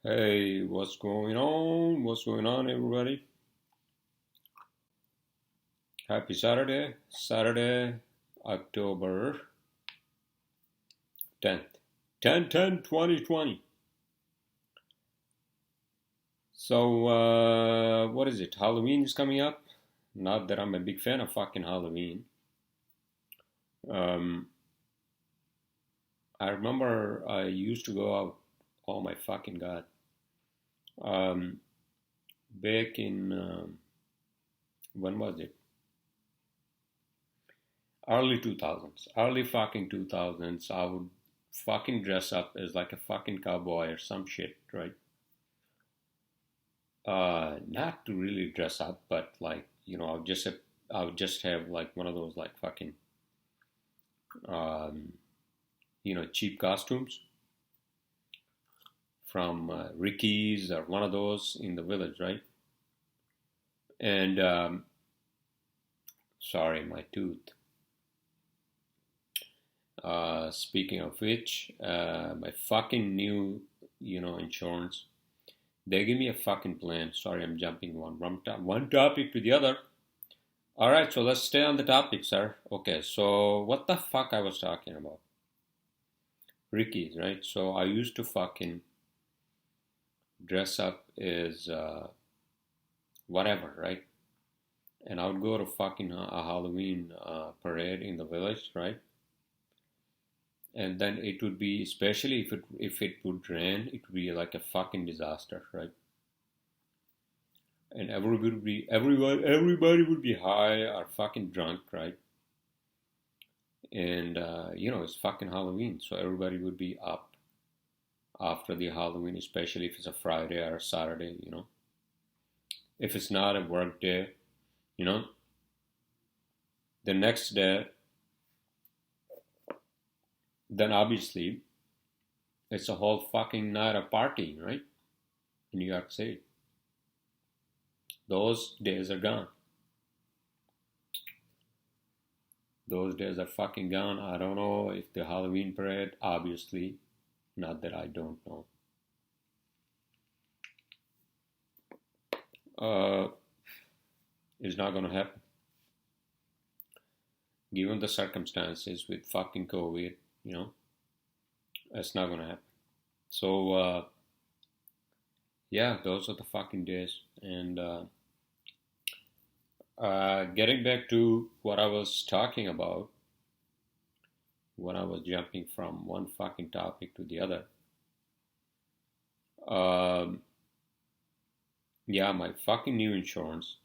Hey, what's going on? What's going on, everybody? Happy Saturday, October 10th, 10/10/2020. So, what is it? Halloween is coming up. Not that I'm a big fan of fucking Halloween. Um, I remember I used to go out. Oh my fucking god! Um, Back in when was it? Early 2000s, early fucking 2000s. I would fucking dress up as like a fucking cowboy or some shit, right? Not to really dress up, but like I would just have like one of those like fucking um, cheap costumes from Ricky's or one of those in the village, right? And sorry, my tooth. Speaking of which, my fucking new insurance. They give me a fucking plan. Sorry, I'm jumping one topic to the other. All right, so let's stay on the topic, sir. Okay, so what the fuck I was talking about? Ricky's, right? So I used to fucking dress up as whatever, right? And I would go to fucking a Halloween parade in the village, right? And then it would be, especially if it would rain, it would be like a fucking disaster, right? And everybody would be high or fucking drunk, right? And it's fucking Halloween, so everybody would be up after the Halloween, especially if it's a Friday or a Saturday, if it's not a work day, you know the next day, then obviously it's a whole fucking night of partying, right? In New York City. Those days are gone. Those days are fucking gone. I don't know if the Halloween parade, obviously, not that I don't know. Uh, is not gonna happen. Given the circumstances with fucking COVID, it's not gonna happen. So, yeah, those are the fucking days. And getting back to what I was talking about when I was jumping from one fucking topic to the other. Um, yeah, my fucking new insurance,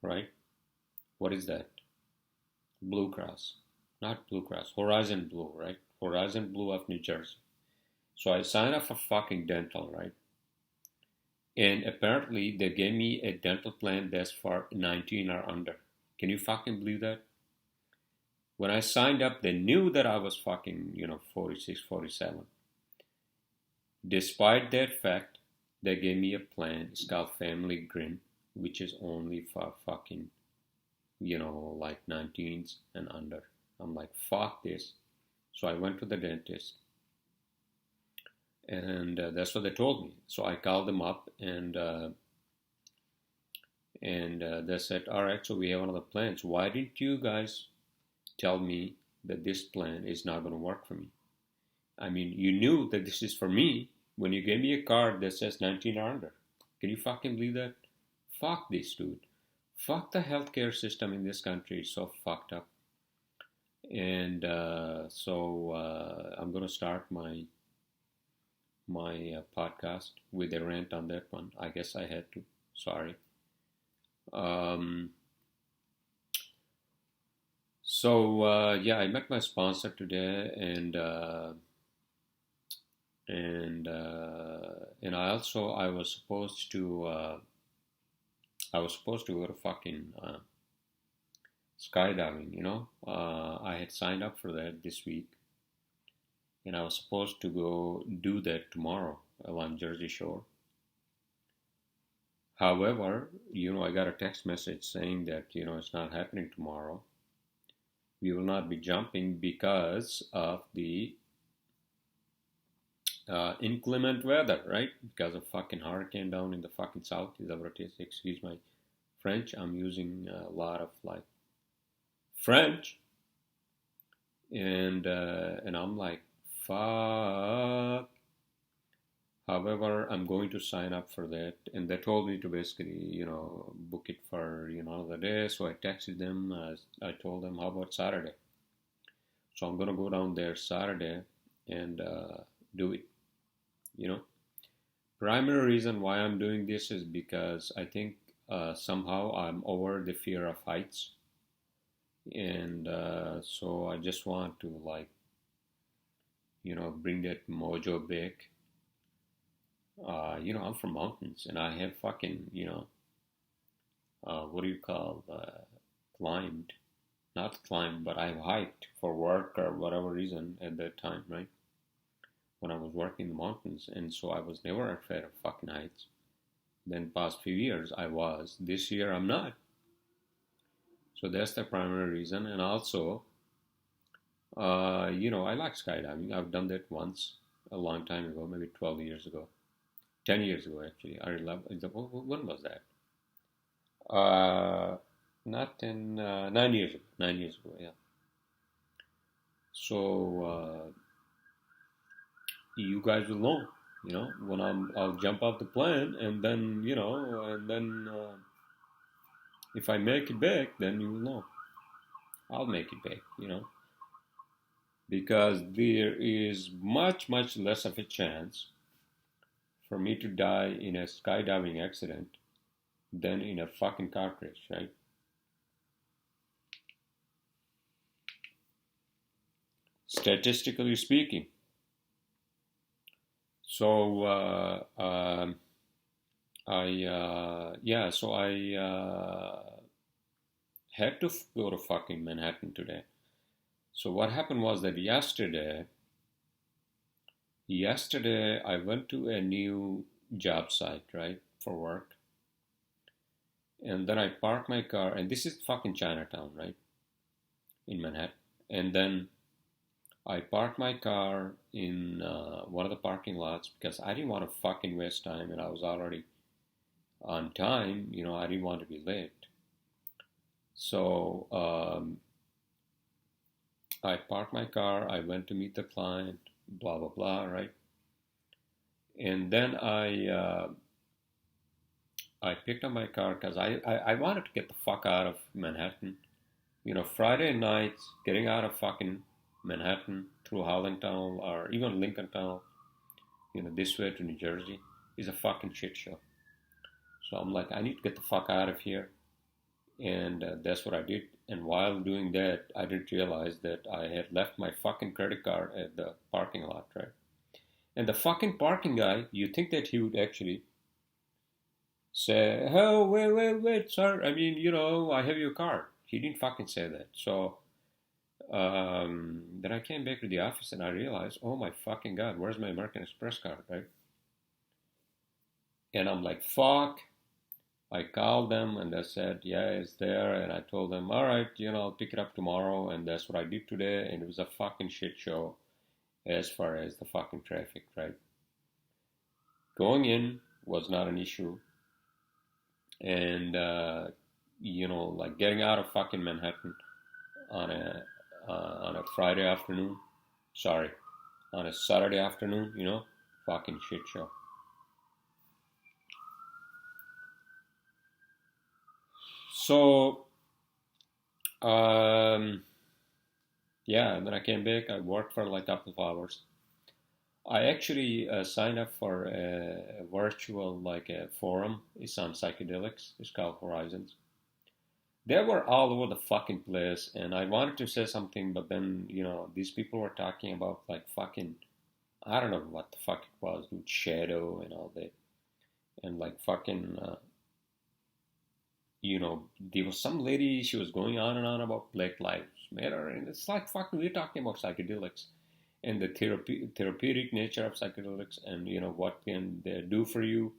right? What is that? Blue Cross. Not Blue Cross, Horizon Blue, right? Horizon Blue of New Jersey. So I signed up for fucking dental, right? And apparently they gave me a dental plan that's for 19 or under. Can you fucking believe that? When I signed up, they knew that I was fucking, 46, 47. Despite that fact, they gave me a plan. It's called Family Grin, which is only for fucking, like 19s and under. I'm like, fuck this. So I went to the dentist, and that's what they told me. So I called them up, and they said, all right, so we have another plan. So why didn't you guys tell me that this plan is not going to work for me? I mean, you knew that this is for me when you gave me a card that says 19 or under. Can you fucking believe that? Fuck this, dude. Fuck the healthcare system in this country. It's so fucked up. And so I'm going to start my podcast with a rant on that one. I guess I had to. Sorry. Um, so yeah, I met my sponsor today, and I was supposed to go to fucking skydiving. I had signed up for that this week, and I was supposed to go do that tomorrow along Jersey Shore. However, I got a text message saying that it's not happening tomorrow. We will not be jumping because of the inclement weather, right? Because of fucking hurricane down in the fucking south. Is that what it is? Excuse my French. I'm using a lot of like French, and I'm like, fuck. However, I'm going to sign up for that, and they told me to basically, book it for another day. So I texted them. I told them, how about Saturday? So I'm gonna go down there Saturday and do it. You know, primary reason why I'm doing this is because I think somehow I'm over the fear of heights, and so I just want to like bring that mojo back. I'm from mountains, and I have fucking what do you call climbed, not climbed, but I've hiked for work or whatever reason at that time, right? When I was working in the mountains, and so I was never afraid of fucking heights. Then past few years I was. This year I'm not. So that's the primary reason, and also, I like skydiving. I've done that once a long time ago, maybe 12 years ago, 10 years ago actually. I love. When was that? Not in 9 years ago. 9 years ago, yeah. So you guys will know, when I'll jump off the plane, and then if I make it back, then you will know. I'll make it back, because there is much, much less of a chance for me to die in a skydiving accident than in a fucking car crash, right? Statistically speaking. So I had to go to fucking Manhattan today. So what happened was that yesterday I went to a new job site, right, for work. And then I parked my car, and this is fucking Chinatown, right, in Manhattan. And then I parked my car in one of the parking lots because I didn't want to fucking waste time, and I was already on time. I didn't want to be late. So I parked my car. I went to meet the client. Blah blah blah. Right. And then I picked up my car because I wanted to get the fuck out of Manhattan. Friday nights, getting out of fucking Manhattan through Holland Tunnel or even Lincoln Tunnel, this way to New Jersey, is a fucking shit show. So I'm like, I need to get the fuck out of here. And that's what I did. And while doing that, I didn't realize that I had left my fucking credit card at the parking lot, right? And the fucking parking guy, you think that he would actually say, oh, wait, sir. I mean, I have your card. He didn't fucking say that. So then I came back to the office and I realized, oh my fucking God, where's my American Express card, right? And I'm like, fuck. I called them and they said, yeah, it's there. And I told them, all right, I'll pick it up tomorrow. And that's what I did today. And it was a fucking shit show as far as the fucking traffic, right? Going in was not an issue. And, like getting out of fucking Manhattan on a Friday afternoon, on a Saturday afternoon, fucking shit show. So, and then I came back. I worked for like a couple of hours. I actually signed up for a virtual like a forum. It's on Psychedelics. It's called Horizons. They were all over the fucking place, and I wanted to say something, but then these people were talking about like fucking, I don't know what the fuck it was, dude, shadow and all that, and like fucking. There was some lady, she was going on and on about Black Lives Matter, and it's like fucking, we're talking about psychedelics and the therapeutic nature of psychedelics, and what can they do for you,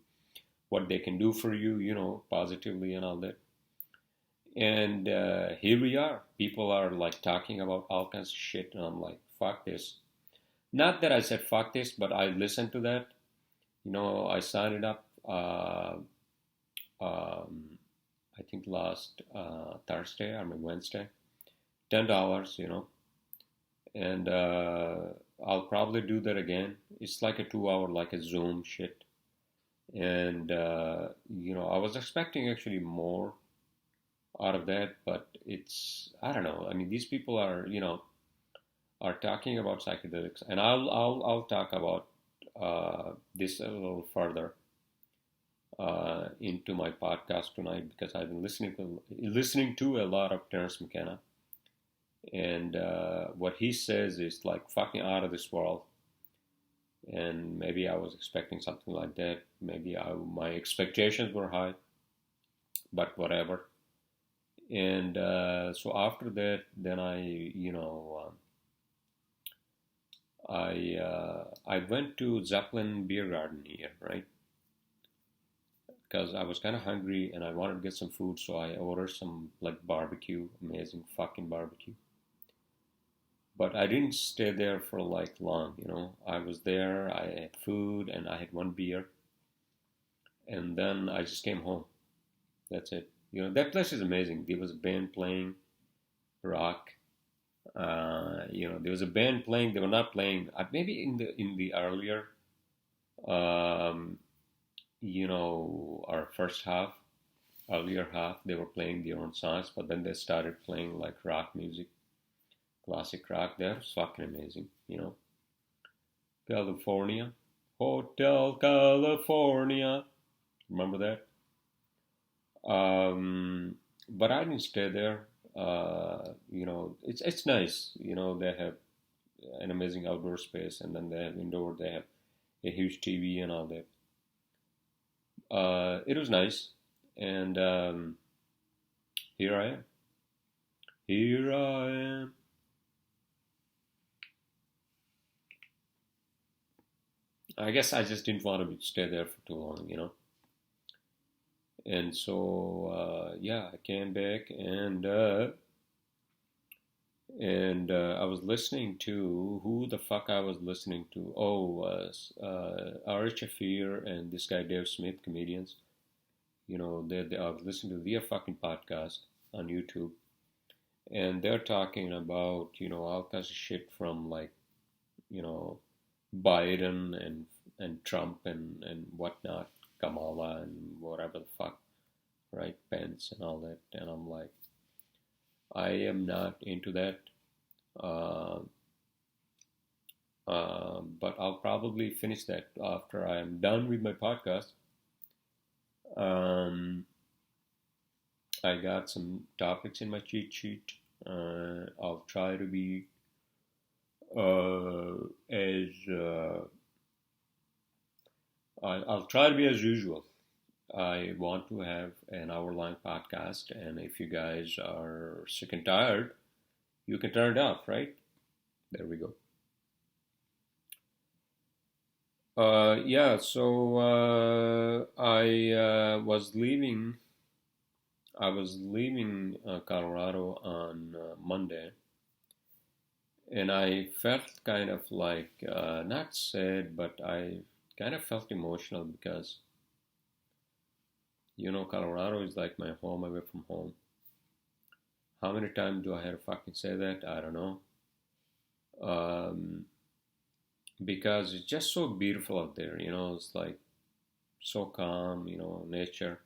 what they can do for you, positively and all that. And here we are, people are like talking about all kinds of shit, and I'm like, fuck this. Not that I said fuck this, but I listened to that. I signed it up. Um, I think last Thursday or maybe Wednesday. $10. And I'll probably do that again. It's like a 2 hour, like a Zoom shit. And I was expecting actually more out of that, but it's, I don't know. I mean, these people are talking about psychedelics, and I'll talk about this a little further into my podcast tonight because I've been listening to a lot of Terence McKenna, and what he says is like fucking out of this world. And maybe I was expecting something like that. Maybe my expectations were high, but whatever. And so after that, then I went to Zeppelin Beer Garden here, right? Because I was kind of hungry and I wanted to get some food, so I ordered some like barbecue, amazing fucking barbecue. But I didn't stay there for like long. I was there, I had food, and I had one beer, and then I just came home. That's it. That place is amazing. There was a band playing rock. There was a band playing. They were not playing. Maybe in the earlier, um, our first half, earlier half, they were playing their own songs, but then they started playing like rock music, classic rock. That was fucking amazing. California, Hotel California. Remember that? But I didn't stay there. It's nice. They have an amazing outdoor space, and then they have indoor. They have a huge TV and all that. It was nice, and here I am. Here I am. I guess I just didn't want to stay there for too long. And so yeah, I came back and I was listening to who the fuck I was listening to. Oh, Ari Shafir and this guy Dave Smith, comedians. I was listening to their fucking podcast on YouTube, and they're talking about all kinds of shit from like you know Biden and Trump and whatnot, Kamala and whatever the fuck, right, Pence and all that, and I'm like, I am not into that. Uh, but I'll probably finish that after I am done with my podcast. Um, I got some topics in my cheat sheet. I'll try to be as I'll try to be as usual. I want to have an hour-long podcast, and if you guys are sick and tired, you can turn it off, right? There we go. Yeah, so I was leaving Colorado on Monday, and I felt kind of like not sad, but I kind of felt emotional because Colorado is like my home away from home. How many times do I have to fucking say that? I don't know. Um, because it's just so beautiful out there. It's like so calm. Nature,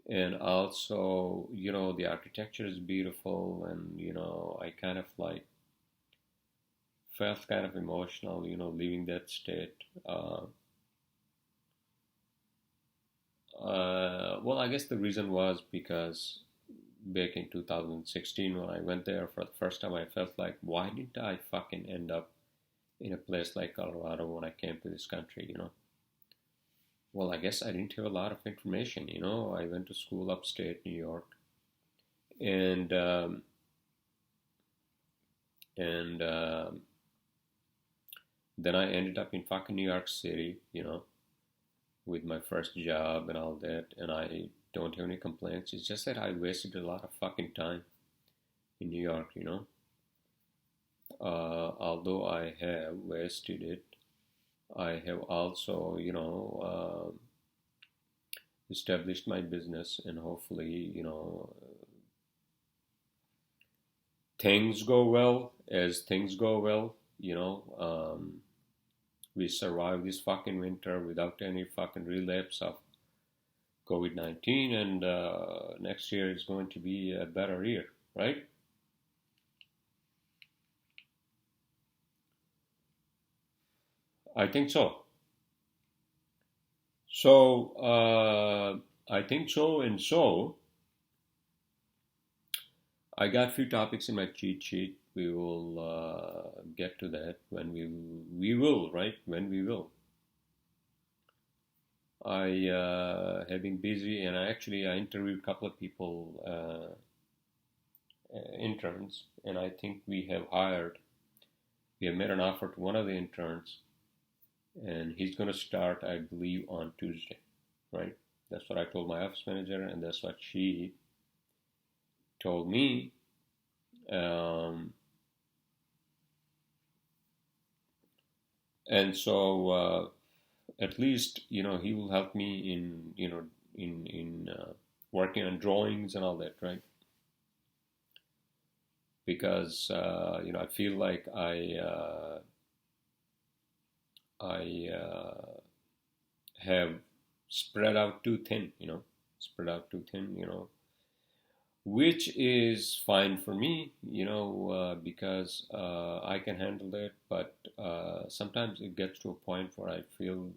and also the architecture is beautiful, and I kind of like felt kind of emotional. Leaving that state. Well, I guess the reason was because back in 2016 when I went there for the first time, I felt like, why didn't I fucking end up in a place like Colorado when I came to this country? Well, I guess I didn't have a lot of information. I went to school upstate New York, and and then I ended up in fucking New York City, with my first job and all that, and I don't have any complaints. It's just that I wasted a lot of fucking time in New York. although I have wasted it, I have also, established my business, and hopefully, things go well. As things go well, we survive this fucking winter without any fucking relapse of COVID-19, and next year is going to be a better year, right? I think so. So, I think so, and so I got a few topics in my cheat sheet. We will get to that when we will, right? When we will. I have been busy, and I interviewed a couple of people, interns, and I think we have made an offer to one of the interns, and he's going to start, I believe, on Tuesday, right? That's what I told my office manager, and that's what she told me. And so at least he will help me in working on drawings and all that, right? Because I feel like I have spread out too thin, which is fine for me, because I can handle that. But sometimes it gets to a point where I feel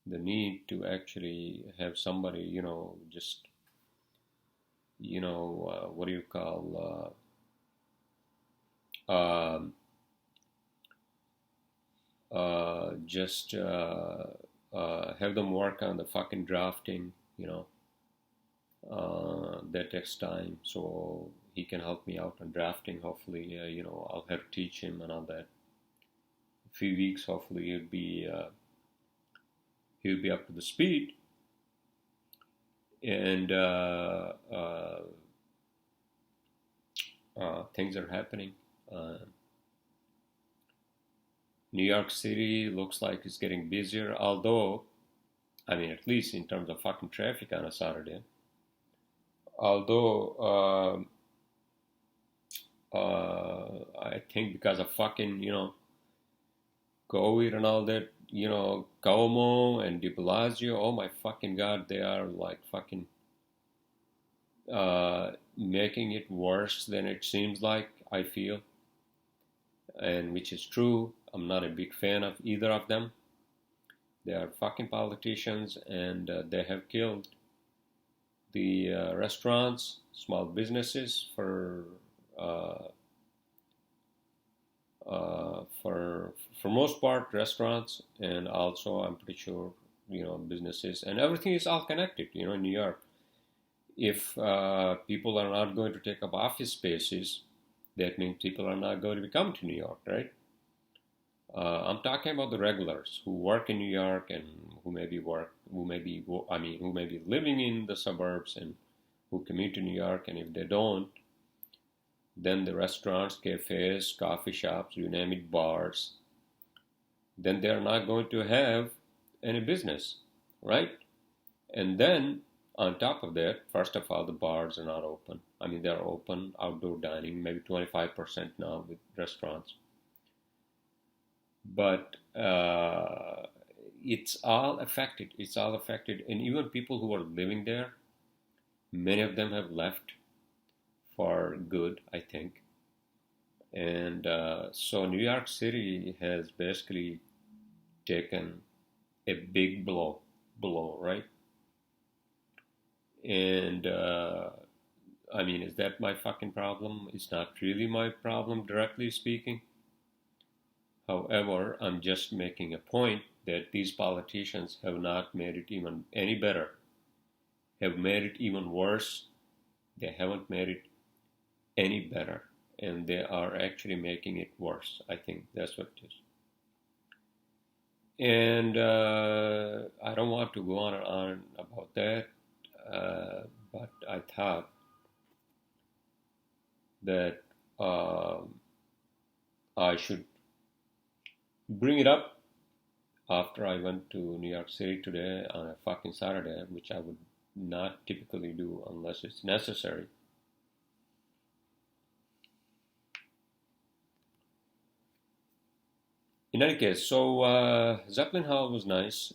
the need to actually have somebody, just, what do you call, just have them work on the fucking drafting, that takes time. So he can help me out on drafting. Hopefully, I'll have to teach him and all that. A few weeks, hopefully, he'll be up to the speed. And things are happening. New York City looks like it's getting busier, although, at least in terms of fucking traffic on a Saturday. Although, I think because of fucking, COVID and all that, Cuomo and de Blasio, oh my fucking God, they are like fucking making it worse than it seems like, I feel. And which is true. I'm not a big fan of either of them. They are fucking politicians, and they have killed the restaurants, small businesses for most part restaurants, and also I'm pretty sure businesses, and everything is all connected. In New York, if people are not going to take up office spaces, that means people are not going to be coming to New York, right? I'm talking about the regulars who work in New York and who may be living in the suburbs and who commute to New York. And if they don't, then the restaurants, cafes, coffee shops, you name it, bars, then they're not going to have any business, right? And then on top of that, first of all, the bars are not open. They're open, outdoor dining, maybe 25% now with restaurants. But it's all affected. It's all affected. And even people who are living there, many of them have left for good, I think. And so New York City has basically taken a big blow, right? And is that my fucking problem? It's not really my problem, directly speaking. However, I'm just making a point that these politicians have not made it even any better, have made it even worse. They haven't made it any better, and they are actually making it worse. I think that's what it is. And I don't want to go on and on about that, but I thought that I should bring it up after I went to New York City today on a fucking Saturday, which I would not typically do unless it's necessary. In any case, so Zeppelin Hall was nice.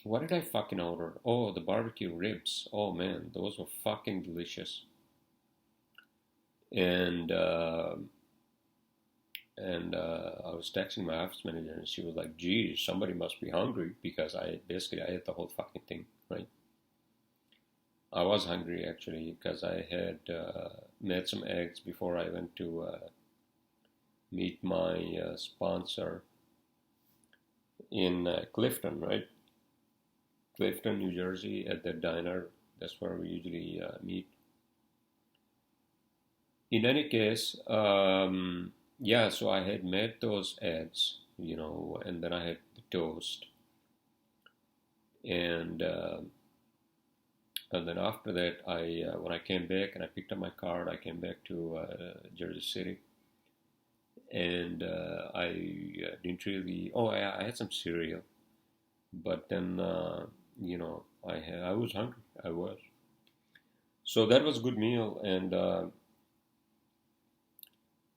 What did I fucking order? Oh, the barbecue ribs. Oh man, those were fucking delicious. And I was texting my office manager, and she was like, "Geez, somebody must be hungry because I ate the whole fucking thing, right?" I was hungry actually because I had made some eggs before I went to meet my sponsor in Clifton, right? Clifton, New Jersey, at the diner. That's where we usually meet. In any case, yeah, so I had made those eggs, and then I had the toast. And then after that, when I came back and I picked up my card, I came back to Jersey City. And I didn't really. Oh, I had some cereal, but then I was hungry. I was. So that was a good meal, and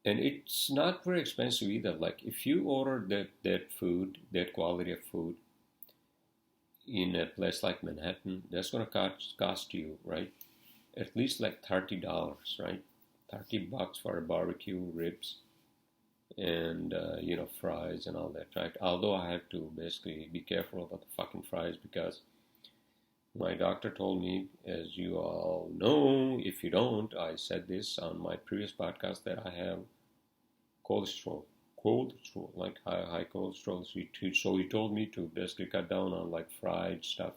it's not very expensive either. Like if you order that food, that quality of food, in a place like Manhattan, that's gonna cost you, right? At least like $30, right? $30 for a barbecue ribs and fries and all that, right? Although I have to basically be careful about the fucking fries because my doctor told me, as you all know, if you don't, I said this on my previous podcast that I have cholesterol, like high cholesterol. So he told me to basically cut down on like fried stuff.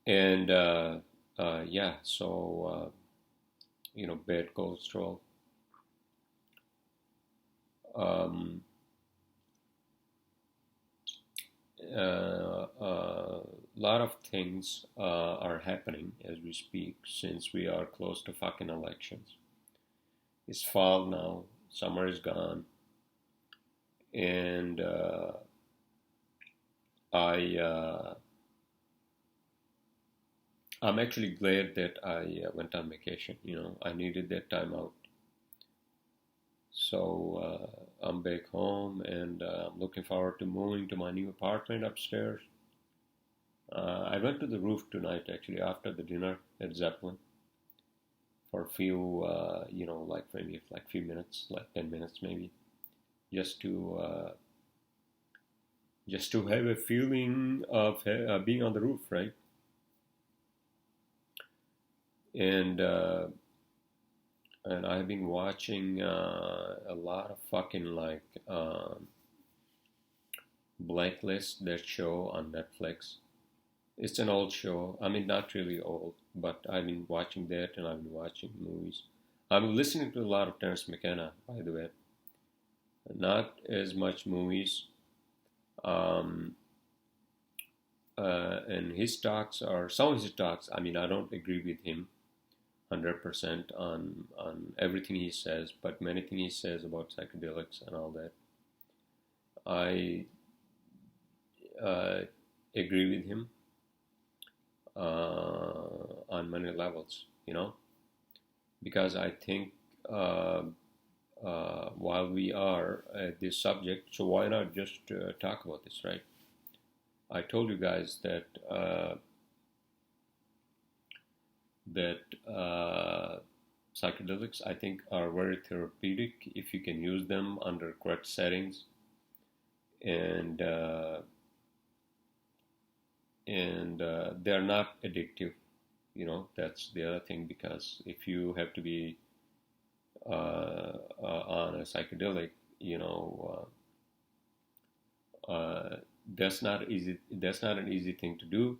And yeah, so bad cholesterol. Um, a lot of things are happening as we speak since we are close to fucking elections. It's fall now, summer is gone, and I I'm actually glad that I went on vacation. I needed that time out. So I'm back home, and I'm looking forward to moving to my new apartment upstairs. I went to the roof tonight, actually, after the dinner at Zeppelin for a few, like maybe like few minutes, like 10 minutes maybe, just to uh, just to have a feeling of being on the roof, right? And I've been watching a lot of fucking like Blacklist, that show on Netflix. It's an old show. I mean, not really old, but I've been watching that and I've been watching movies. I'm listening to a lot of Terence McKenna, by the way. Not as much movies. Um, and his talks are some of his talks. I mean, I don't agree with him 100% on everything he says, but many things he says about psychedelics and all that, I agree with him on many levels, because I think while we are at this subject, so why not just talk about this, right? I told you guys that psychedelics, I think, are very therapeutic if you can use them under correct settings, and they're not addictive. That's the other thing, because if you have to be on a psychedelic, that's not easy. That's not an easy thing to do.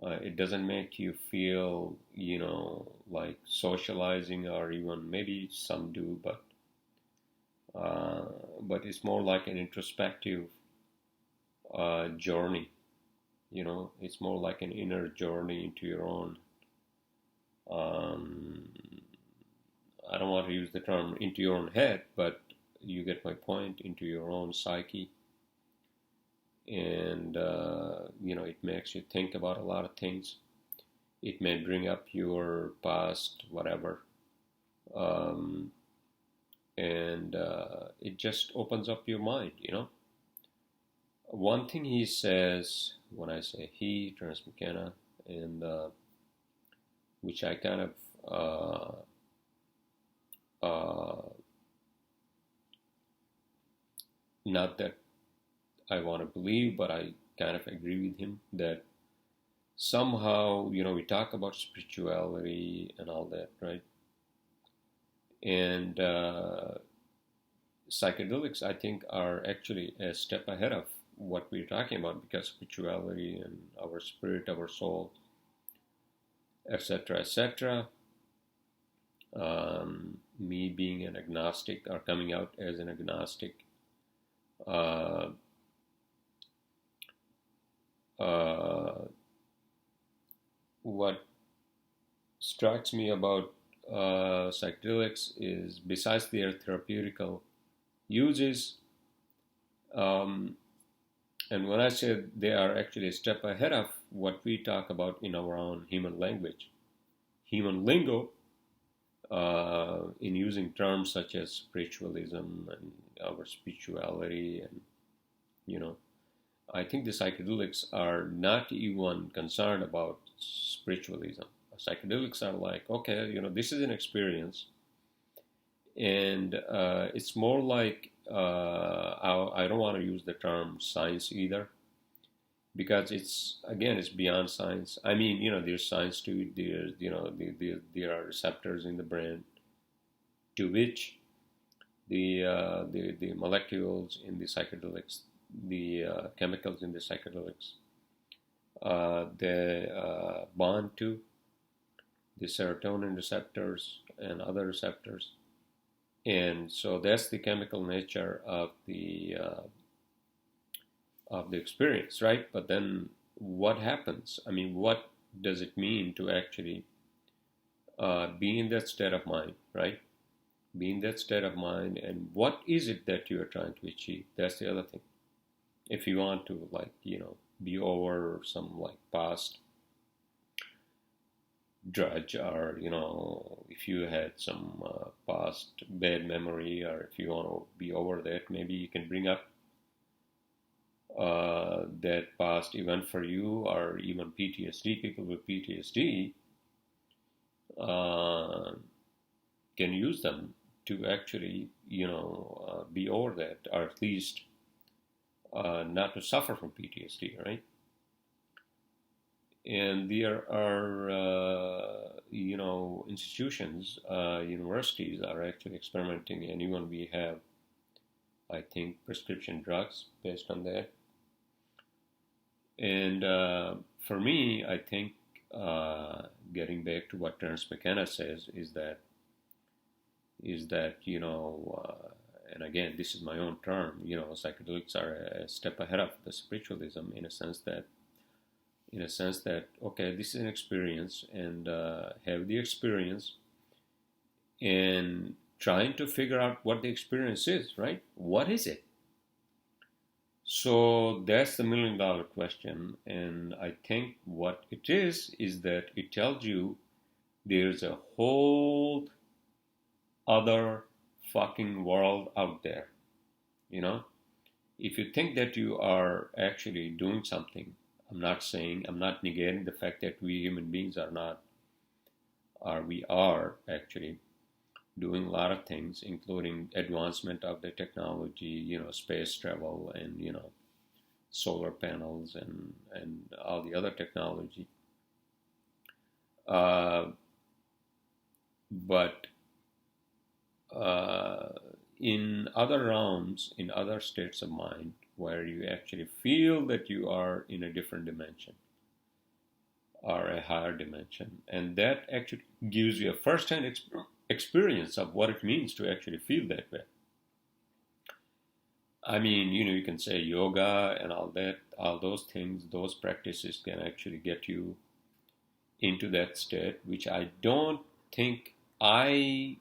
It doesn't make you feel, like socializing, or even maybe some do, but it's more like an introspective journey. It's more like an inner journey into your own um, I don't want to use the term into your own head, but you get my point, into your own psyche. And, it makes you think about a lot of things. It may bring up your past, whatever. Um, and it just opens up your mind. One thing he says, when I say he, Terence McKenna, and which I kind of not that I want to believe, but I kind of agree with him that somehow, we talk about spirituality and all that, right? And psychedelics, I think, are actually a step ahead of what we're talking about, because spirituality and our spirit, our soul, etc., etc. Me being an agnostic, or coming out as an agnostic, uh, what strikes me about psychedelics is, besides their therapeutical uses, um, and when I say they are actually a step ahead of what we talk about in our own human language, human lingo, in using terms such as spiritualism and our spirituality, and I think the psychedelics are not even concerned about spiritualism. Psychedelics are like, okay, this is an experience, and it's more like, I don't want to use the term science either, because it's beyond science. I mean, there's science to it. There are receptors in the brain to which the molecules in the psychedelics, the chemicals in the psychedelics, they bond to the serotonin receptors and other receptors, and so that's the chemical nature of the experience, right? But then what happens? I mean, what does it mean to actually be in that state of mind, right? Be in that state of mind, and what is it that you are trying to achieve? That's the other thing. If you want to, be over some past grudge, or if you had some past bad memory, or if you want to be over that, maybe you can bring up that past event for you, or even PTSD. People with PTSD can use them to actually, be over that, or at least not to suffer from PTSD, right? And there are, institutions, universities are actually experimenting, and even we have, I think, prescription drugs based on that. And for me, I think, getting back to what Terence McKenna says, is that and again, this is my own term, psychedelics are a step ahead of the spiritualism, in a sense that, okay, this is an experience, and have the experience, and trying to figure out what the experience is, right? What is it? So that's the $1 million question, and I think what it is that it tells you there's a whole other fucking world out there. If you think that you are actually doing something, I'm not negating the fact that we human beings we are actually doing a lot of things, including advancement of the technology, space travel, and solar panels, and all the other technology. But in other realms, in other states of mind, where you actually feel that you are in a different dimension, or a higher dimension, and that actually gives you a first-hand experience of what it means to actually feel that way. I mean, you can say yoga and all that, all those things, those practices can actually get you into that state, which I don't think I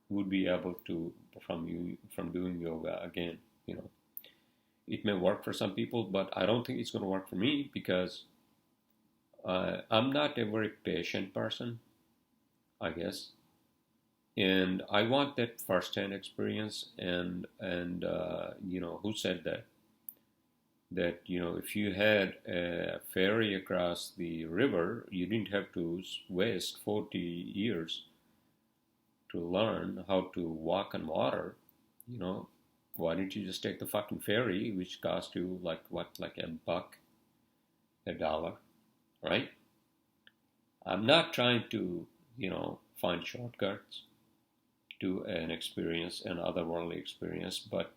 would be able to from doing yoga again. You know, it may work for some people, but I don't think it's going to work for me because I'm not a very patient person, I guess, and I want that first-hand experience. And you know, who said that? That, you know, if you had a ferry across the river, you didn't have to waste 40 years to learn how to walk on water. You know, why didn't you just take the fucking ferry, which cost you like what, like a buck, $1, right? I'm not trying to, you know, find shortcuts to an experience, an otherworldly experience, but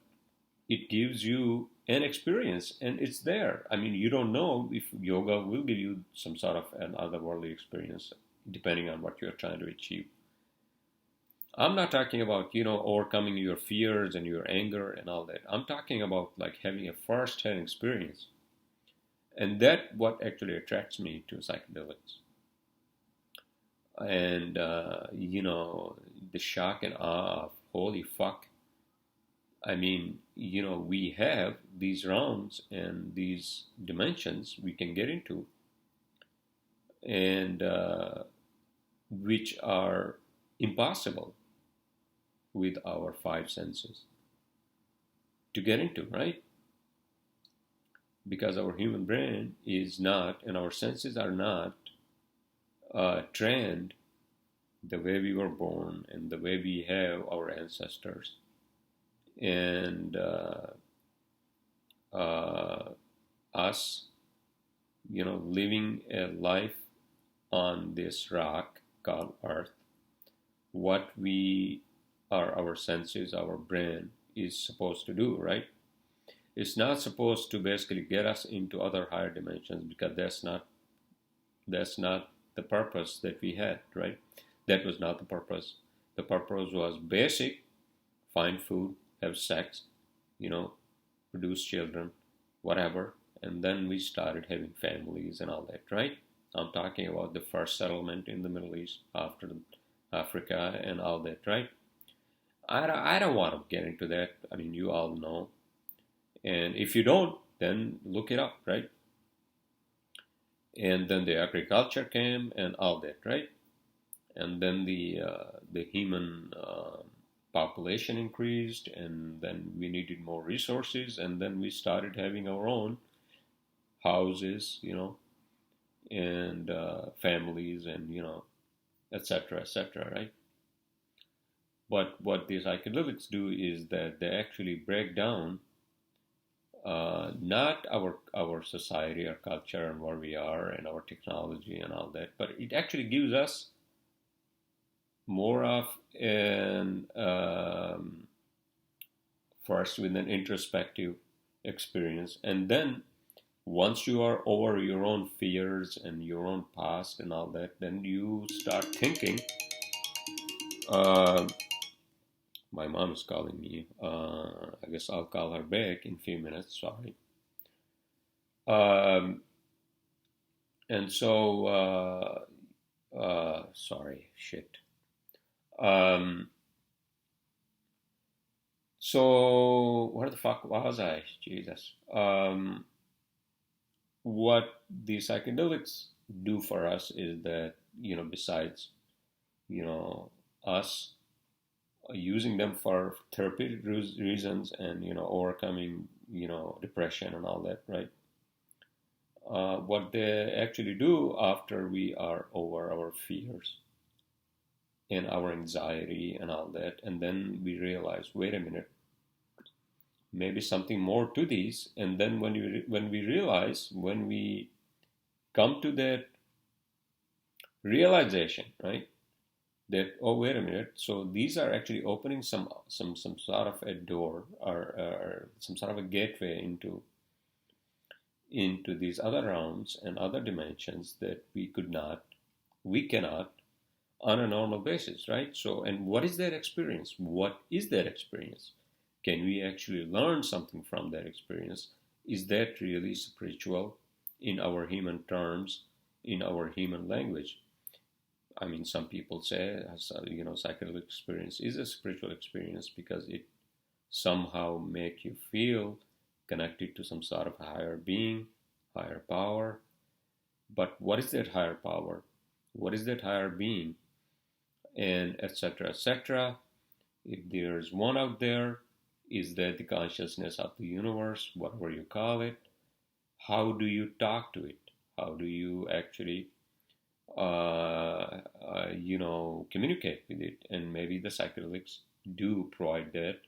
it gives you an experience and it's there. I mean, you don't know if yoga will give you some sort of an otherworldly experience depending on what you're trying to achieve. I'm not talking about, you know, overcoming your fears and your anger and all that. I'm talking about like having a first-hand experience. And that what actually attracts me to psychedelics. And, you know, the shock and awe of, holy fuck. I mean, you know, we have these realms and these dimensions we can get into, and which are impossible with our five senses to get into, right? Because our human brain is not, and our senses are not trained the way we were born and the way we have our ancestors. And us, you know, living a life on this rock called Earth, what we are, our senses, our brain is supposed to do, right? It's not supposed to basically get us into other higher dimensions because that's not the purpose that we had, right? That was not the purpose. The purpose was basic: find food, have sex, you know, produce children, whatever. And then we started having families and all that, right? I'm talking about the first settlement in the Middle East after Africa and all that, right? I don't want to get into that. I mean, you all know. And if you don't, then look it up, right? And then the agriculture came and all that, right? And then the human population increased, and then we needed more resources, and then we started having our own houses, you know, and families, and, you know, etc., right? But what these psychedelics do is that they actually break down not our society, our culture, and where we are, and our technology and all that, but it actually gives us more of an first with an introspective experience, and then once you are over your own fears and your own past and all that, then you start thinking. My mom is calling me. I guess I'll call her back in a few minutes. Sorry. And so, sorry, shit. So where the fuck was I? Jesus. What the psychedelics do for us is that, you know, besides, you know, us using them for therapeutic reasons and, you know, overcoming, you know, depression and all that, right? What they actually do after we are over our fears and our anxiety and all that, and then we realize, wait a minute, maybe something more to these. And then when we realize, when we come to that realization, right, that, oh, wait a minute, so these are actually opening some sort of a door, or some sort of a gateway into these other realms and other dimensions that we cannot on a normal basis, right? So, and what is that experience? What is that experience? Can we actually learn something from that experience? Is that really spiritual in our human terms, in our human language? I mean, some people say, psychedelic experience is a spiritual experience because it somehow make you feel connected to some sort of higher being, higher power. But what is that higher power? What is that higher being? And etc. etc. If there's one out there, is that the consciousness of the universe, whatever you call it? How do you talk to it? How do you actually, communicate with it? And maybe the psychedelics do provide that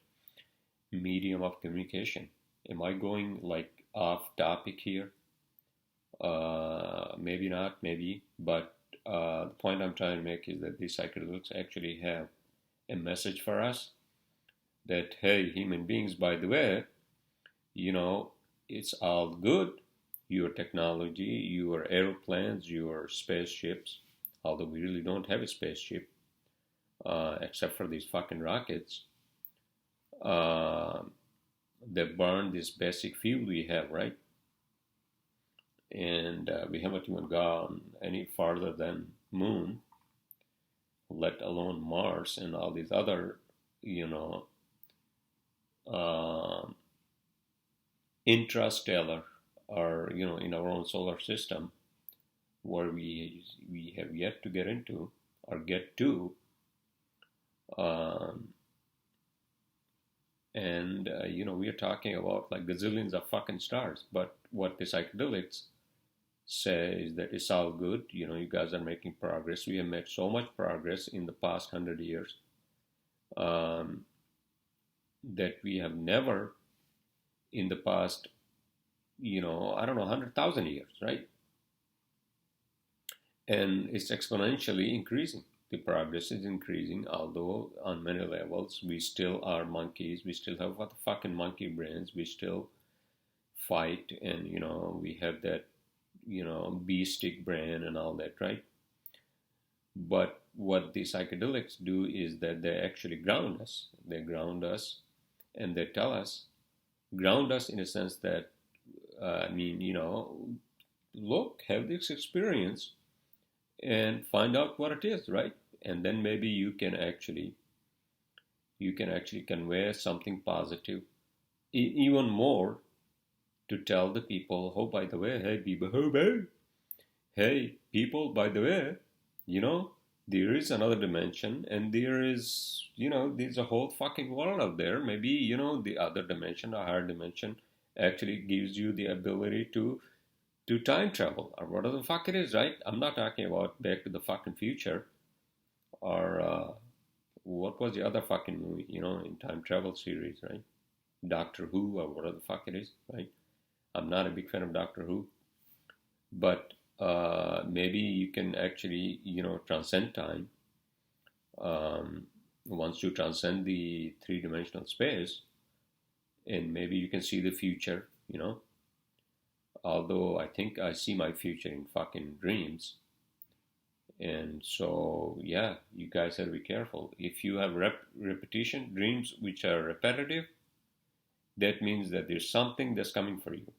medium of communication. Am I going like off topic here? Maybe not, maybe, but the point I'm trying to make is that these psychedelics actually have a message for us that, hey, human beings, by the way, it's all good. Your technology, your airplanes, your spaceships, although we really don't have a spaceship, except for these fucking rockets, uh, that burn this basic fuel we have, right? And we haven't even gone any farther than Moon, let alone Mars and all these other, you know, uh, intrastellar or in our own solar system, where we have yet to get into or get to, um, and we are talking about like gazillions of fucking stars. But what the psychedelics say is that it's all good. You guys are making progress. We have made so much progress in the past 100 years, um, that we have never in the past, I don't know, 100,000 years, right? And it's exponentially increasing. The progress is increasing, although on many levels we still are monkeys. We still have what the fucking monkey brains. We still fight, and we have that bee stick brain and all that, right? But what the psychedelics do is that they actually ground us. They ground us, and they tell us, ground us in a sense that, look, have this experience and find out what it is, right? And then maybe you can actually convey something positive, even more, to tell the people, oh, by the way, hey, people, hey, people, by the way, there is another dimension, and there's a whole fucking world out there. Maybe, the other dimension, the higher dimension, actually gives you the ability to time travel, or whatever the fuck it is, right? I'm not talking about Back to the fucking Future, or what was the other fucking movie, in time travel series, right? Doctor Who, or whatever the fuck it is, right? I'm not a big fan of Doctor Who, but maybe you can actually, transcend time. Once you transcend the three-dimensional space, and maybe you can see the future, Although I think I see my future in fucking dreams. And so, yeah, you guys have to be careful. If you have repetition, dreams which are repetitive, that means that there's something that's coming for you.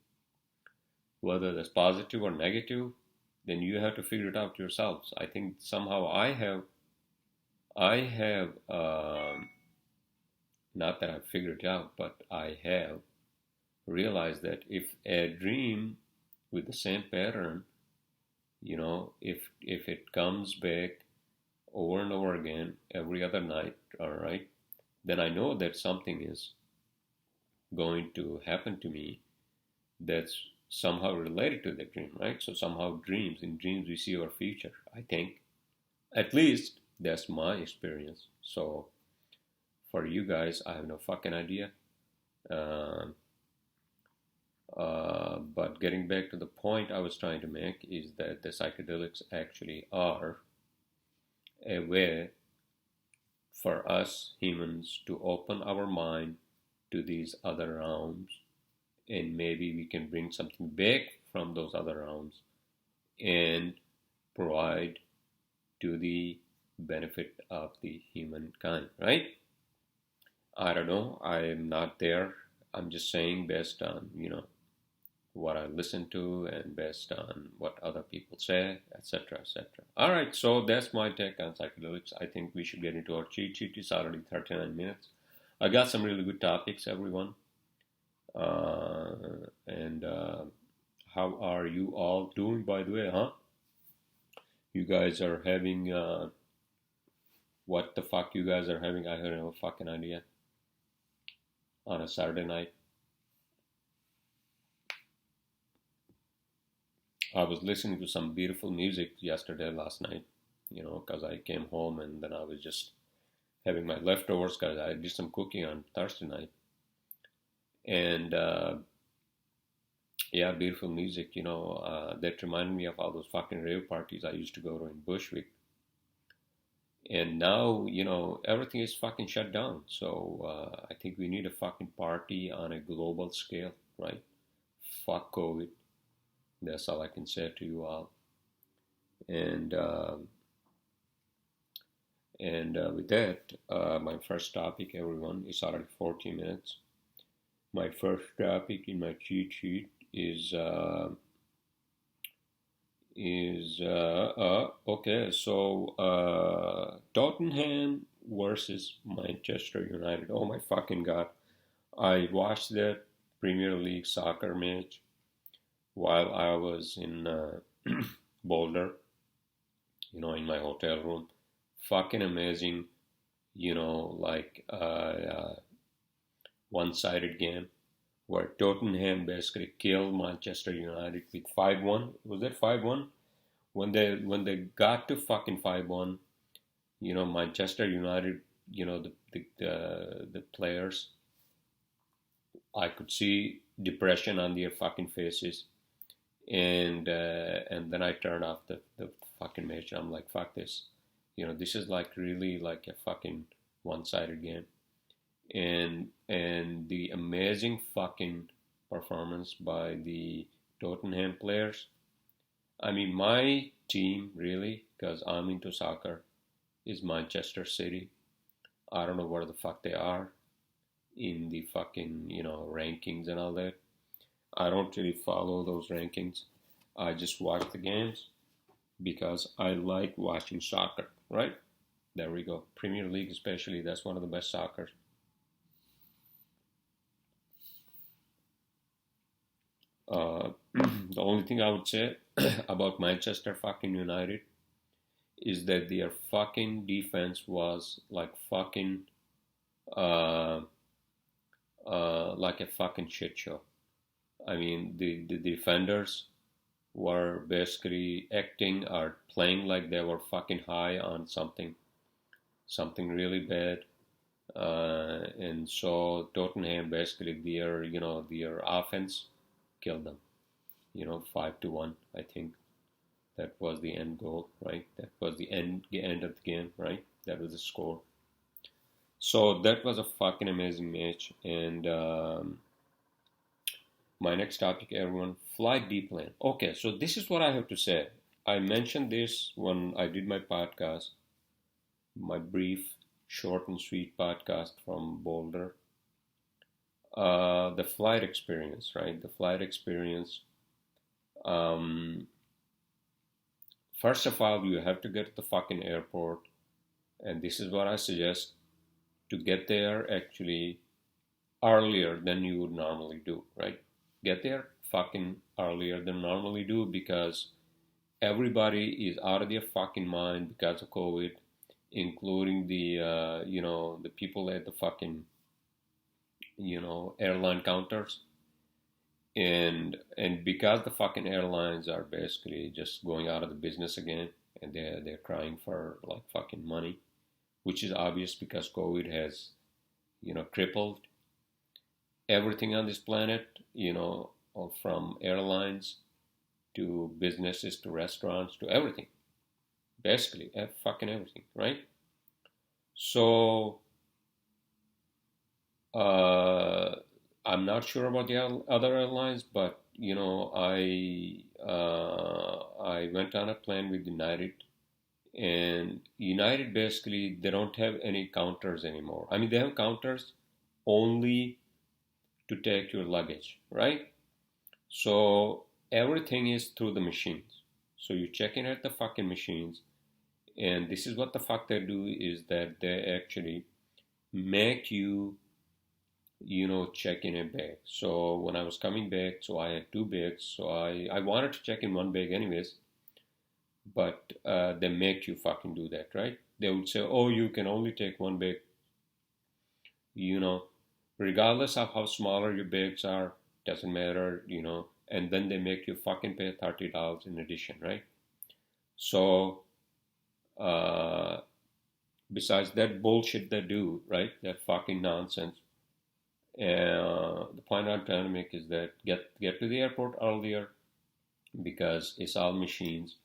Whether that's positive or negative, then you have to figure it out yourselves. I think somehow I have, not that I've figured it out, but I have realized that if a dream with the same pattern, if it comes back over and over again every other night, all right, then I know that something is going to happen to me that's somehow related to the dream, right? So somehow in dreams we see our future, I think. At least that's my experience. So for you guys, I have no fucking idea. But getting back to the point I was trying to make is that the psychedelics actually are a way for us humans to open our mind to these other realms, and maybe we can bring something back from those other realms and provide to the benefit of the humankind, right? I don't know. I am not there. I'm just saying based on, what I listen to and based on what other people say, etc., etc. All right, so that's my take on psychedelics. I think we should get into our cheat sheet. It's already 39 minutes. I got some really good topics, everyone. And how are you all doing, by the way, huh? You guys are having, what the fuck you guys are having? I have no fucking idea. On a Saturday night. I was listening to some beautiful music last night, because I came home and then I was just having my leftovers because I did some cooking on Thursday night. And yeah, beautiful music, that reminded me of all those fucking rave parties I used to go to in Bushwick. And now, everything is fucking shut down. So I think we need a fucking party on a global scale, right? Fuck COVID. That's all I can say to you all. And with that, my first topic, everyone, is already 40 minutes. My first topic in my cheat sheet is okay. So Tottenham versus Manchester United. Oh my fucking god! I watched that Premier League soccer match while I was in Boulder, in my hotel room. Fucking amazing, like one-sided game where Tottenham basically killed Manchester United with 5-1. Was that 5-1? When they got to fucking 5-1, Manchester United, the players, I could see depression on their fucking faces. And then I turned off the fucking match. I'm like, fuck this. This is like really like a fucking one-sided game. And the amazing fucking performance by the Tottenham players. I mean, my team really, because I'm into soccer, is Manchester City. I don't know where the fuck they are in the fucking rankings and all that. I don't really follow those rankings. I just watch the games because I like watching soccer, right? There we go. Premier League especially, that's one of the best soccer. The only thing I would say about Manchester fucking United is that their fucking defense was like fucking like a fucking shit show. I mean, the defenders were basically acting or playing like they were fucking high on something really bad. And so Tottenham basically their offense killed them. 5-1. I think that was the end goal, right? That was the end of the game, right? That was the score. So that was a fucking amazing match. And my next topic, everyone, flight deplane. Okay, so this is what I have to say. I mentioned this when I did my podcast, my brief, short and sweet podcast from Boulder. The flight experience, right? The flight experience. First of all, you have to get to the fucking airport, and this is what I suggest, to get there actually earlier than you would normally do, right? Get there fucking earlier than normally do, because everybody is out of their fucking mind because of COVID, including the the people at the fucking airline counters. And because the fucking airlines are basically just going out of the business again, and they're crying for like fucking money, which is obvious because COVID has crippled everything on this planet, from airlines to businesses to restaurants to everything, basically fucking everything, right? So I'm not sure about the other airlines, but I went on a plane with United, and United basically they don't have any counters anymore. I mean, they have counters only to take your luggage, right? So everything is through the machines. So you check in at the fucking machines, and this is what the fuck they do is that they actually make you, check in a bag. So when I was coming back, so I had two bags. So I wanted to check in one bag anyways, but they make you fucking do that, right? They would say, oh, you can only take one bag, you know, regardless of how smaller your bags are, doesn't matter, and then they make you fucking pay $30 in addition, right? So, uh, besides that bullshit they do, right? That fucking nonsense. The point I'm trying to make is that get to the airport earlier because it's all machines,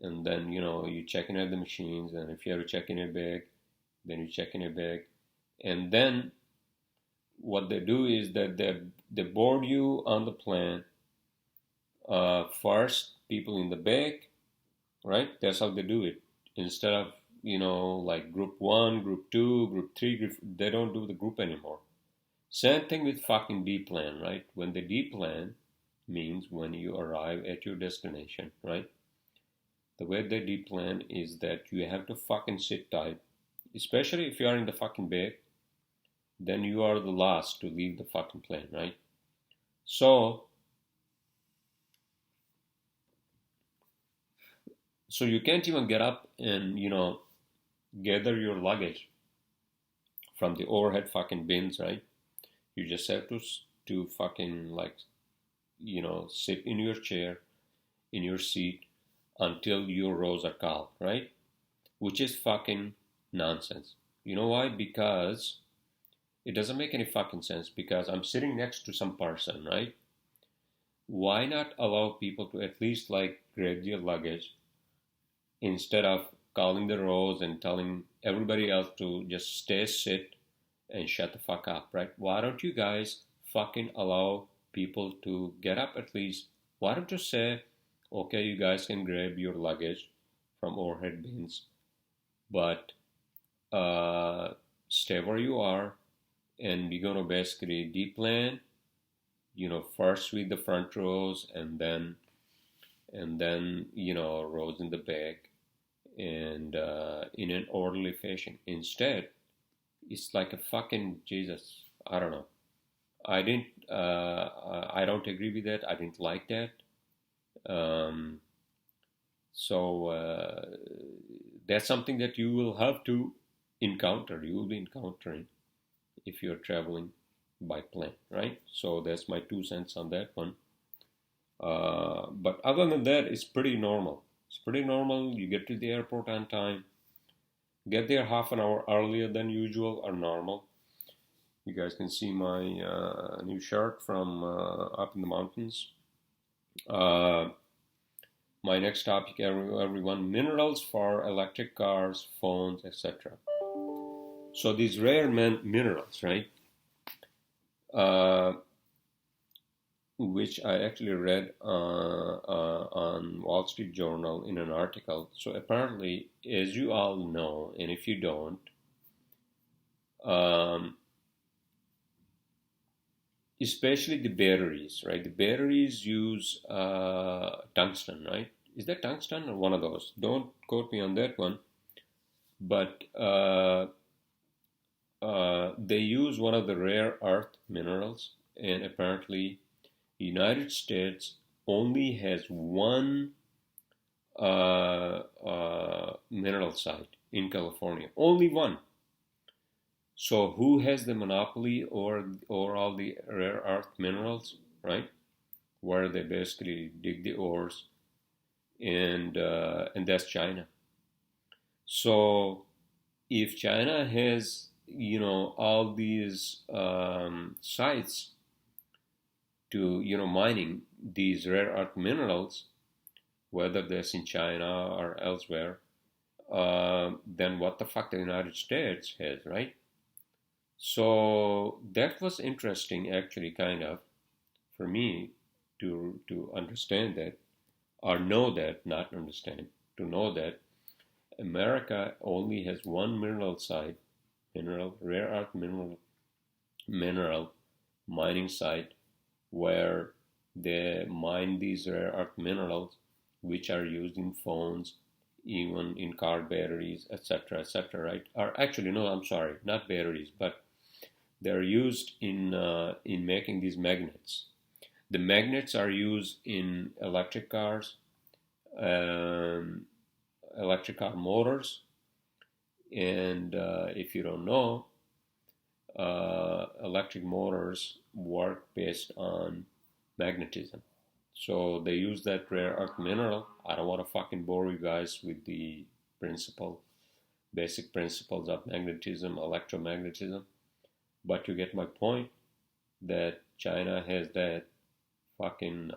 and then you check in at the machines, and if you have to check in a bag, then you check in a bag, and then what they do is that they board you on the plane. First, people in the back, right? That's how they do it. Instead of like group one, group two, group three, they don't do the group anymore. Same thing with fucking deplan, right? When they deplan means when you arrive at your destination, right? The way they deplan is that you have to fucking sit tight, especially if you are in the fucking bag. Then you are the last to leave the fucking plane, right? So you can't even get up and gather your luggage from the overhead fucking bins, right? You just have to fucking like sit in your chair, in your seat until your rows are called, right? Which is fucking nonsense. You know why? Because it doesn't make any fucking sense. Because I'm sitting next to some person, right? Why not allow people to at least like grab their luggage instead of calling the rows and telling everybody else to just stay sit and shut the fuck up, right? Why don't you guys fucking allow people to get up at least? Why don't you say, okay, you guys can grab your luggage from overhead bins, but stay where you are, and we're gonna basically deplan, first with the front rows, and then rows in the back, and in an orderly fashion. Instead, it's like a fucking Jesus. I don't know. I don't agree with that. I didn't like that. Um, so that's something that you will have to encounter. You will be encountering if you're traveling by plane, right? So that's my 2 cents on that one. But other than that, it's pretty normal. It's pretty normal. You get to the airport on time. Get there half an hour earlier than usual or normal. You guys can see my new shirt from up in the mountains. My next topic, everyone, minerals for electric cars, phones, etc. So these rare minerals, right? Which I actually read on Wall Street Journal in an article. So apparently, as you all know, and if you don't, especially the batteries, right? The batteries use tungsten, right? Is that tungsten or one of those? Don't quote me on that one. But they use one of the rare earth minerals, and apparently the United States only has one mineral site in California. Only one. So who has the monopoly over all the rare earth minerals, right? Where they basically dig the ores, and that's China. So if China has all these sites to mining these rare earth minerals, whether that's in China or elsewhere, then what the fuck the United States has, right? So that was interesting, actually, kind of, for me to understand that, or know that, not understand, to know that America only has one mineral site, rare earth mineral mining site, where They mine these rare earth minerals, which are used in phones, even in car batteries, etc., right? Or actually, no, I'm sorry, not batteries, but they're used in making these magnets. The magnets are used in electric cars, um, electric car motors, and if you don't know, electric motors work based on magnetism. So they use that rare earth mineral. I don't want to fucking bore you guys with the principle, basic principles of magnetism, electromagnetism, but you get my point that China has that fucking,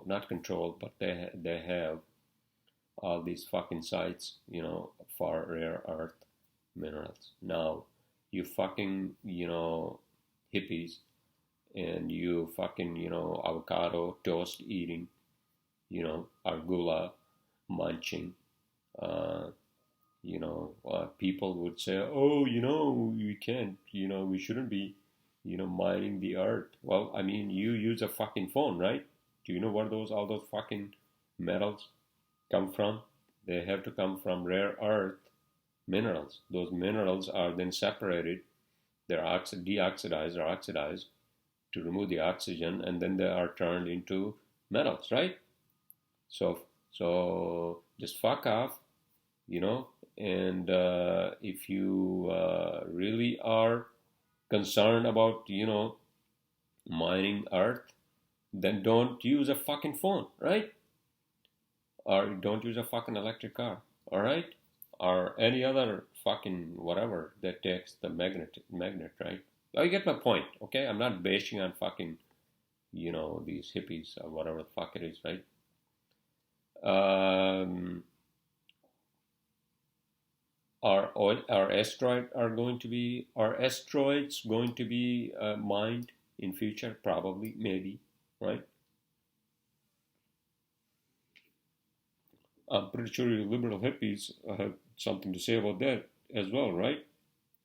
not control, but they have all these fucking sites, for rare earth minerals. Now, you fucking, hippies and you fucking, avocado toast eating, argula munching, uh, people would say, oh, we can't, we shouldn't be, mining the earth. Well, I mean, you use a fucking phone, right? Do you know where all those fucking metals come from? They have to come from rare earth minerals. Those minerals are then separated. They're deoxidized or oxidized to remove the oxygen, and then they are turned into metals, right? So, so just fuck off, you know. And if you really are concerned about, mining earth, then don't use a fucking phone, right? Or don't use a fucking electric car, all right? Or any other fucking whatever that takes the magnet, right? Oh, you get my point, okay? I'm not bashing on fucking, these hippies or whatever the fuck it is, right? Are asteroids going to be mined in future? Probably, maybe, right? I'm pretty sure you liberal hippies have something to say about that as well, right?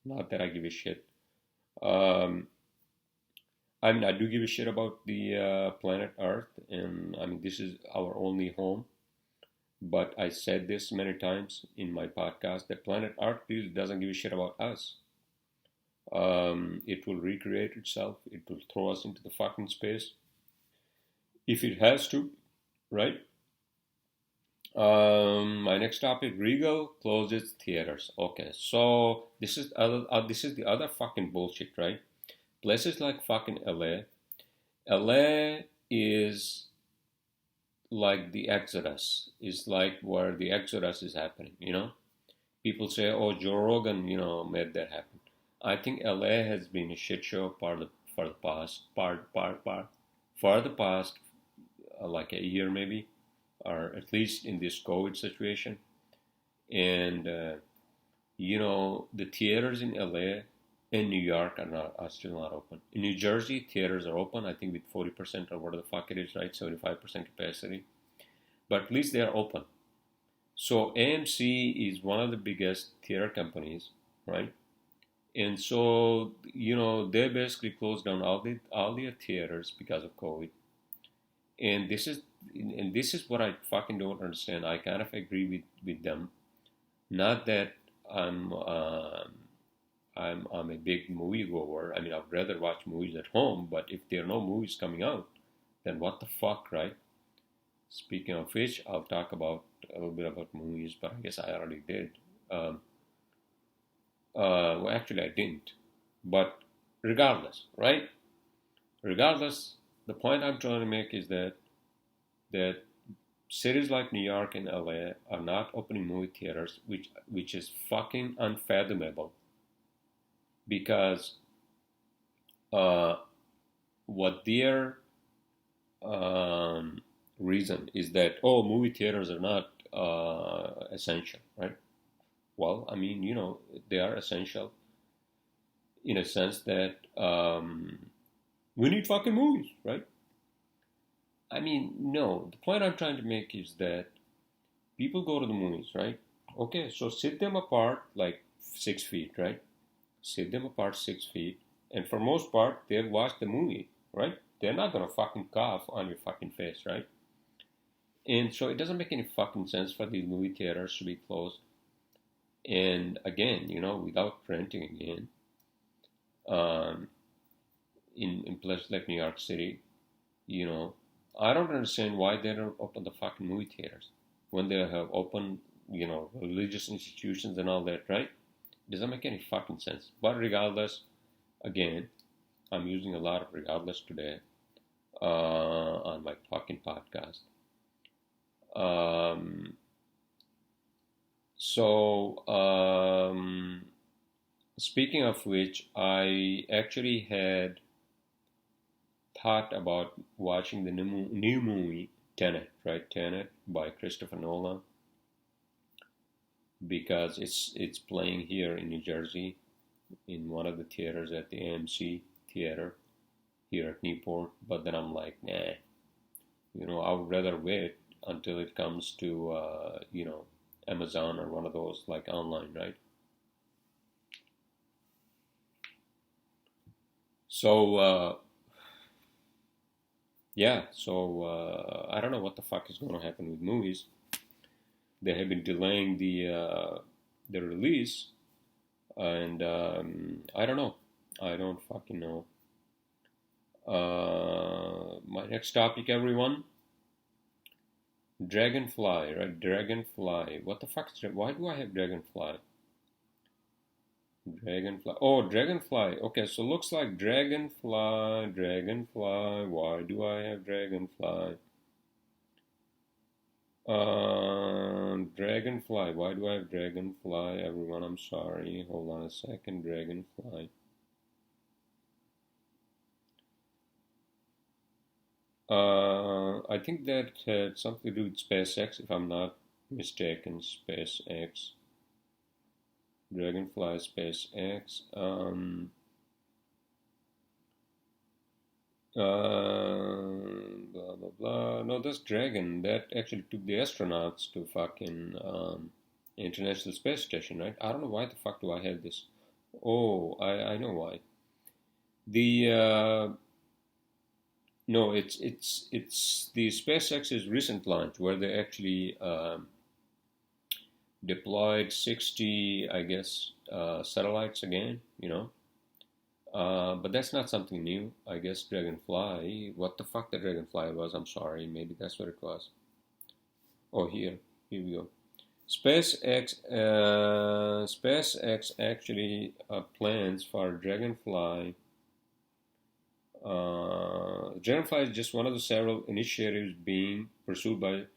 Not that I give a shit. Um, I mean, I do give a shit about the planet Earth, and I mean, this is our only home. But I said this many times in my podcast that planet Earth really doesn't give a shit about us. It will recreate itself. It will throw us into the fucking space if it has to, right? My next topic: Regal closes theaters. Okay, so this is the other fucking bullshit, right? Places like fucking LA. LA is like the Exodus. Is like where the Exodus is happening. People say, "Oh, Joe Rogan, made that happen." I think LA has been a shit show for the past like a year maybe, or at least in this COVID situation. And the theaters in LA and New York are still not open. In New Jersey, theaters are open. I think with 40% or whatever the fuck it is, right? 75% capacity, but at least they are open. So AMC is one of the biggest theater companies, right? And so they basically closed down all their theaters because of COVID. And this is what I fucking don't understand. I kind of agree with them. Not that I'm a big movie goer. I mean, I'd rather watch movies at home. But if there are no movies coming out, then what the fuck, right? Speaking of which, I'll talk about a little bit about movies, but I guess I already did. Well, actually, I didn't. But regardless, right? Regardless, the point I'm trying to make is that cities like New York and LA are not opening movie theaters, which is fucking unfathomable. Because what their reason is that, oh, movie theaters are not essential, right? Well, I mean, they are essential in a sense that we need fucking movies, right? I mean, no. The point I'm trying to make is that people go to the movies, right? Okay, so sit them apart like 6 feet, right? Sit them apart 6 feet, and for most part, they'll watch the movie, right? they're not gonna fucking cough on your fucking face, right? And so it doesn't make any fucking sense for these movie theaters to be closed. And again, without renting again, um, in places like New York City, I don't understand why they don't open the fucking movie theaters when they have open, religious institutions and all that, right? It doesn't make any fucking sense. But regardless, again, I'm using a lot of regardless today on my fucking podcast. Um, so, speaking of which, I actually had thought about watching the new movie Tenet, right? Tenet by Christopher Nolan, because it's playing here in New Jersey in one of the theaters at the AMC theater here at Newport. But then I'm like, nah, I would rather wait until it comes to Amazon or one of those like online, right? So yeah, so I don't know what the fuck is going to happen with movies. They have been delaying the release, and I don't know. I don't fucking know. My next topic, everyone. Dragonfly, right? Dragonfly. What the fuck is why do I have Dragonfly? Dragonfly. Oh, Dragonfly. Okay, so looks like Dragonfly. Why do I have Dragonfly? Dragonfly. Why do I have Dragonfly? Everyone, I'm sorry. Hold on a second. Dragonfly. I think that had something to do with SpaceX, if I'm not mistaken. SpaceX. Dragonfly, SpaceX. Blah blah blah. No, that's Dragon. That actually took the astronauts to fucking International Space Station, right? I don't know why the fuck do I have this. Oh, I know why. The no, it's the SpaceX's recent launch where they actually deployed 60, I guess, satellites again. But that's not something new. I guess Dragonfly. What the fuck the Dragonfly was? I'm sorry. Maybe that's what it was. Oh, here we go. SpaceX actually plans for Dragonfly. Dragonfly is just one of the several initiatives being pursued by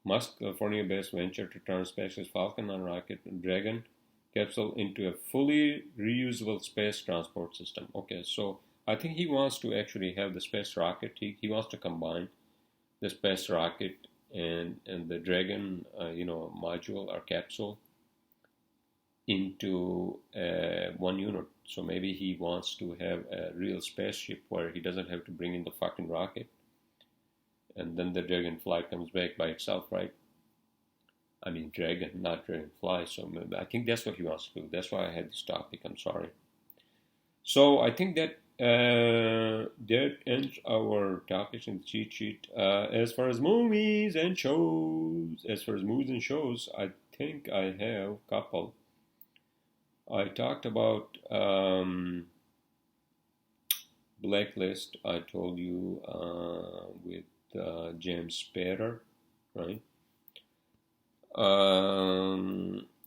Musk California-based venture to turn SpaceX's Falcon 9 rocket Dragon capsule into a fully reusable space transport system. Okay, so I think he wants to actually have the space rocket. He wants to combine the space rocket and the Dragon, module or capsule into one unit. So maybe he wants to have a real spaceship where he doesn't have to bring in the fucking rocket, and then the Dragonfly comes back by itself, right? I mean, Dragon, not Dragonfly. So I think that's what he wants to do. That's why I had this topic. I'm sorry. So I think that that ends our topics in the cheat sheet. As far as movies and shows, I think I have a couple. I talked about Blacklist. I told you with James Spader, right?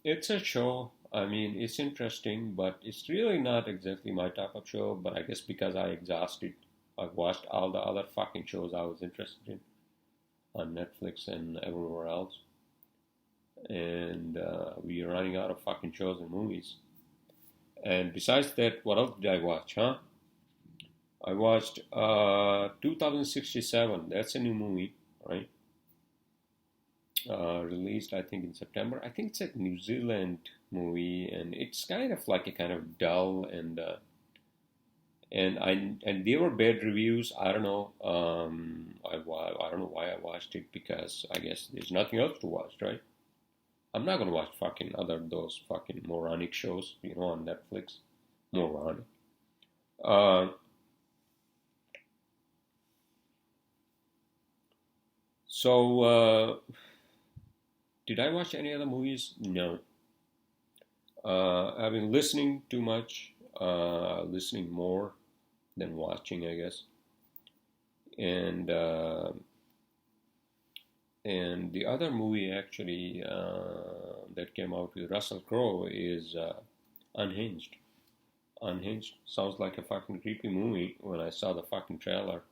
It's a show. I mean, it's interesting, but it's really not exactly my type of show. But I guess because I've watched all the other fucking shows I was interested in on Netflix and everywhere else. And we're running out of fucking shows and movies. And besides that, what else did I watch, huh? I watched 2067. That's a new movie, right? Released, I think, in September. I think it's a New Zealand movie, and it's kind of like a kind of dull and there were bad reviews. I don't know. I don't know why I watched it, because I guess there's nothing else to watch, right? I'm not gonna watch fucking those fucking moronic shows, on Netflix. Moronic. Uh, So, did I watch any other movies? No. I've been listening too much, listening more than watching, I guess. And and the other movie actually that came out with Russell Crowe is Unhinged. Unhinged sounds like a fucking creepy movie when I saw the fucking trailer.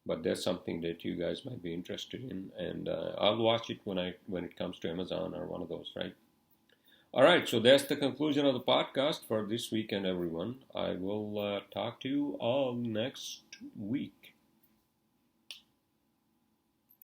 But that's something that you guys might be interested in, and I'll watch it when it comes to Amazon or one of those, right? All right, so that's the conclusion of the podcast for this weekend, everyone. I will talk to you all next week.